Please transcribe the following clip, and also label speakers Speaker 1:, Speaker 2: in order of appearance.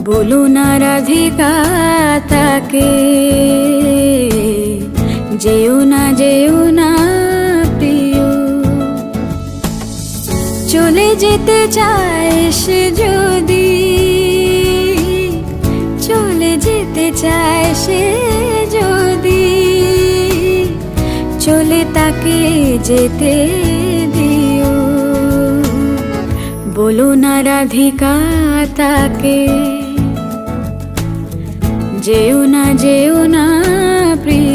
Speaker 1: বলো না রাধিকা তাকে, যেও না যেও না প্রিয়। চলে যেতে চায় সে যদি, চলে যেতে চায় সে যদি, চলে তাকে যেতে দিও। বলো না রাধিকা তাকে, যেও না যেও না প্রিয়।